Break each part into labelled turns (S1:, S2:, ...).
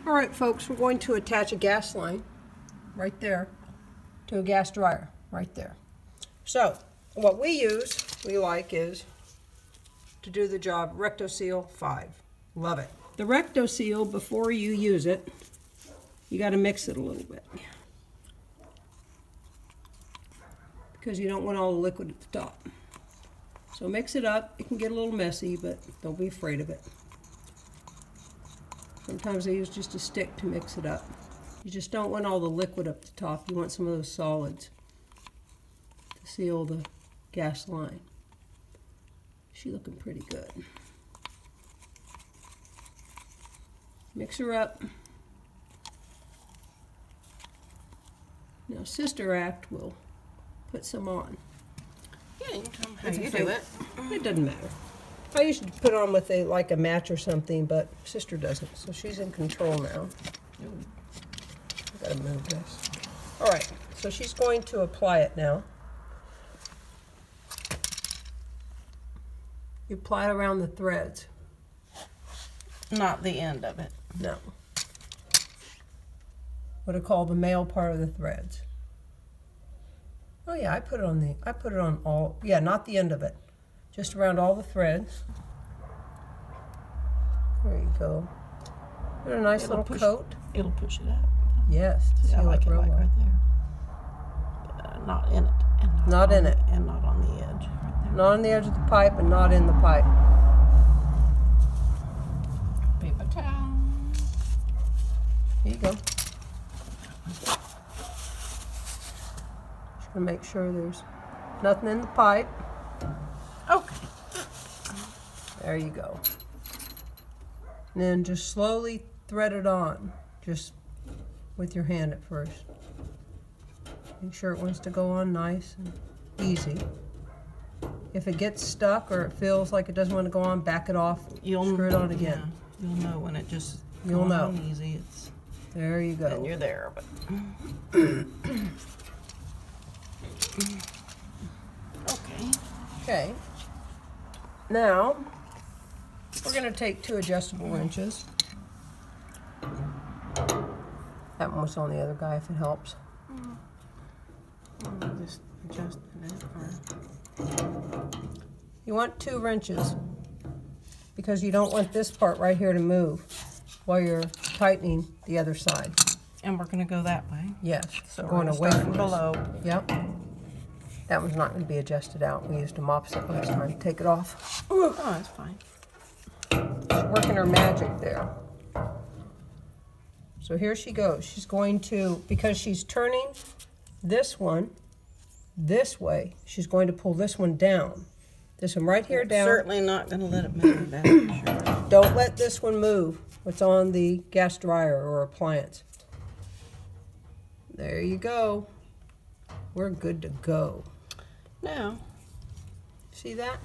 S1: All right, folks, we're going to attach a gas line right there to a gas dryer right there. So what we like is to do the job Recto-Seal 5. Love it. The Recto-Seal, before you use it, you got to mix it a little bit because you don't want all the liquid at the top. So mix it up. It can get a little messy, but don't be afraid of it. Sometimes I use just a stick to mix it up. You just don't want all the liquid up the top. You want some of those solids to seal the gas line. She's looking pretty good. Mix her up. Now Sister Act will put some on.
S2: Yeah, you can tell me how you do it.
S1: It doesn't matter. I usually put on with like a match or something, but Sister doesn't, so she's in control now. I've got to move this. All right, so she's going to apply it now. You apply it around the threads.
S2: Not the end of it.
S1: No. What I call the male part of the threads. Oh yeah, I put it on all, yeah, not the end of it. Just around all the threads. There you go. Put a nice little coat.
S2: It'll push it up.
S1: Yes.
S2: See, I like it
S1: real
S2: like
S1: well.
S2: right there. Not in it. And
S1: Not in it.
S2: And not on the edge. Right there.
S1: Not on the edge of the pipe and not in the pipe.
S2: Paper towel.
S1: Here you go. Just gonna make sure there's nothing in the pipe.
S2: Okay.
S1: There you go. And then just slowly thread it on, just with your hand at first. Make sure it wants to go on nice and easy. If it gets stuck or it feels like it doesn't want to go on, back it off, screw it on again.
S2: Yeah, you'll know when it just
S1: You'll
S2: goes
S1: know.
S2: on easy. It's
S1: There you
S2: then
S1: go.
S2: you're there, but okay.
S1: Okay. Now, we're going to take 2 adjustable wrenches. That one was on the other guy, if it helps.
S2: Just adjusting it.
S1: You want 2 wrenches because you don't want this part right here to move while you're tightening the other side.
S2: And we're going to go that way.
S1: Yes,
S2: So we're
S1: going
S2: gonna
S1: away
S2: start
S1: from
S2: from
S1: this.
S2: below.
S1: Yep. That one's not going to be adjusted out. We used them opposite last time. Take it off.
S2: Oh, that's fine.
S1: She's working her magic there. So here she goes. She's going to, because she's turning this one this way, she's going to pull this one down. This one right here down.
S2: Certainly not going to let it move. That's for sure.
S1: Don't let this one move. What's on the gas dryer or appliance. There you go. We're good to go.
S2: Now,
S1: See that?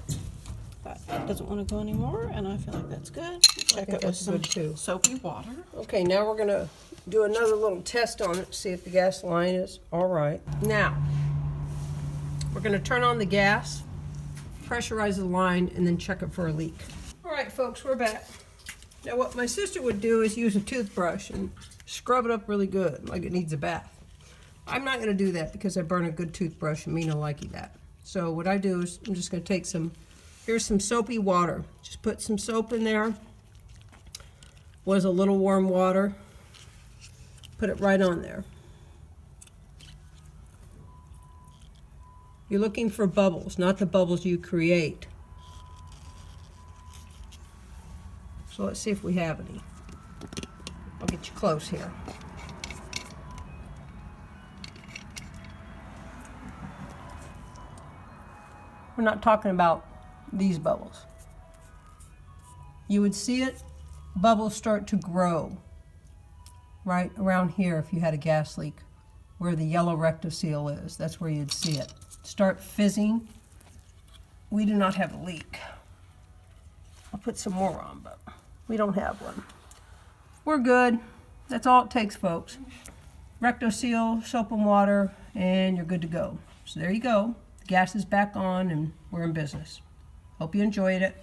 S2: that doesn't want to go anymore, and I feel like that's good. Check
S1: think
S2: it with
S1: that's
S2: some
S1: good, too.
S2: soapy water.
S1: Okay, now we're gonna do another little test on it, see if the gas line is all right. Now, we're gonna turn on the gas, pressurize the line, and then check it for a leak. All right, folks, we're back. Now, what my sister would do is use a toothbrush and scrub it up really good, like it needs a bath. I'm not gonna do that because I burn a good toothbrush and me no likey that. So what I do is I'm just gonna take here's some soapy water. Just put some soap in there. Was a little warm water. Put it right on there. You're looking for bubbles, not the bubbles you create. So let's see if we have any. I'll get you close here. We're not talking about these bubbles. You would see it, bubbles start to grow right around here if you had a gas leak, where the yellow Recto-Seal is. That's where you'd see it. Start fizzing. We do not have a leak. I'll put some more on, but we don't have one. We're good. That's all it takes, folks. Recto-Seal, soap and water, and you're good to go. So there you go. The gas is back on and we're in business. Hope you enjoyed it.